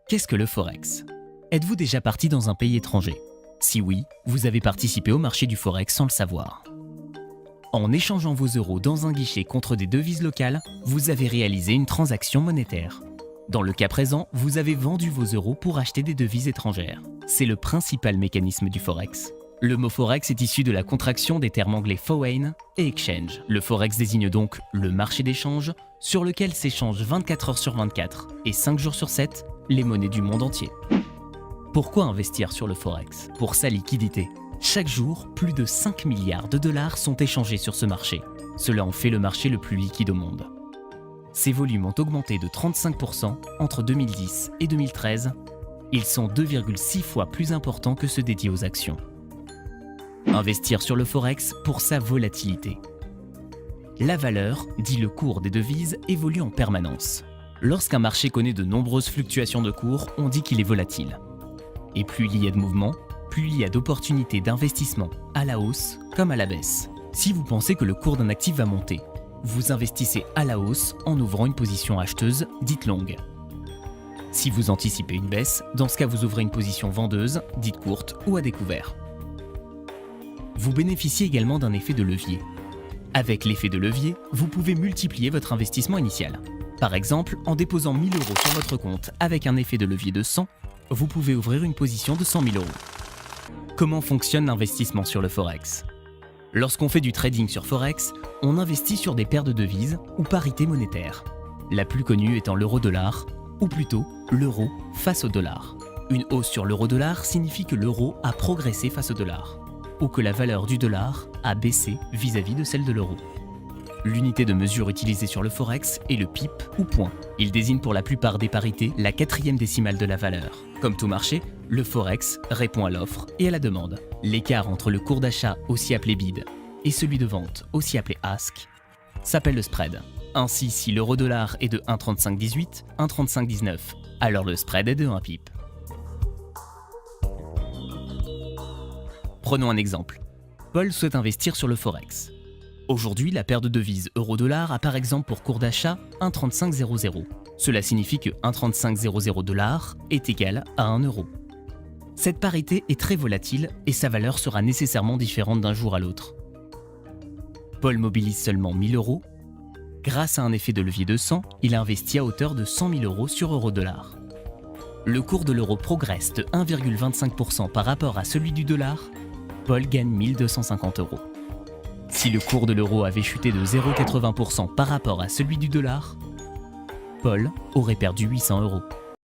Qu'est-ce que le Forex? Êtes-vous déjà parti dans un pays étranger? Si oui, vous avez participé au marché du Forex sans le savoir. En échangeant vos euros dans un guichet contre des devises locales, vous avez réalisé une transaction monétaire. Dans le cas présent, vous avez vendu vos euros pour acheter des devises étrangères. C'est le principal mécanisme du Forex. Le mot Forex est issu de la contraction des termes anglais foreign et exchange. Le Forex désigne donc le marché d'échange sur lequel s'échangent 24 heures sur 24 et 5 jours sur 7 les monnaies du monde entier. Pourquoi investir sur le Forex? Pour sa liquidité. Chaque jour, plus de 5 milliards de dollars sont échangés sur ce marché. Cela en fait le marché le plus liquide au monde. Ces volumes ont augmenté de 35% entre 2010 et 2013. Ils sont 2,6 fois plus importants que ceux dédiés aux actions. Investir sur le Forex pour sa volatilité. La valeur, dit le cours des devises, évolue en permanence. Lorsqu'un marché connaît de nombreuses fluctuations de cours, on dit qu'il est volatile. Et plus il y a de mouvements, plus il y a d'opportunités d'investissement à la hausse comme à la baisse. Si vous pensez que le cours d'un actif va monter, vous investissez à la hausse en ouvrant une position acheteuse dite longue. Si vous anticipez une baisse, dans ce cas vous ouvrez une position vendeuse dite courte ou à découvert. Vous bénéficiez également d'un effet de levier. Avec l'effet de levier, vous pouvez multiplier votre investissement initial. Par exemple, en déposant 1 000 € sur votre compte avec un effet de levier de 100, vous pouvez ouvrir une position de 100 000 €. Comment fonctionne l'investissement sur le Forex? Lorsqu'on fait du trading sur Forex, on investit sur des paires de devises ou parités monétaires. La plus connue étant l'euro-dollar, ou plutôt l'euro face au dollar. Une hausse sur l'euro-dollar signifie que l'euro a progressé face au dollar, ou que la valeur du dollar a baissé vis-à-vis de celle de l'euro. L'unité de mesure utilisée sur le Forex est le pip ou point. Il désigne pour la plupart des parités la 4e décimale de la valeur. Comme tout marché, le Forex répond à l'offre et à la demande. L'écart entre le cours d'achat, aussi appelé bid, et celui de vente, aussi appelé ask, s'appelle le spread. Ainsi, si l'euro-dollar est de 1,3518, 1,3519, alors le spread est de 1 pip. Prenons un exemple. Paul souhaite investir sur le Forex. Aujourd'hui, la paire de devises euro-dollar a par exemple pour cours d'achat 1,3500. Cela signifie que 1,3500 $ est égal à 1 euro. Cette parité est très volatile et sa valeur sera nécessairement différente d'un jour à l'autre. Paul mobilise seulement 1 000 €. Grâce à un effet de levier de 100, il investit à hauteur de 100 000 € sur euro-dollar. Le cours de l'euro progresse de 1,25% par rapport à celui du dollar. Paul gagne 1 250 €. Si le cours de l'euro avait chuté de 0,80% par rapport à celui du dollar, Paul aurait perdu 800 €.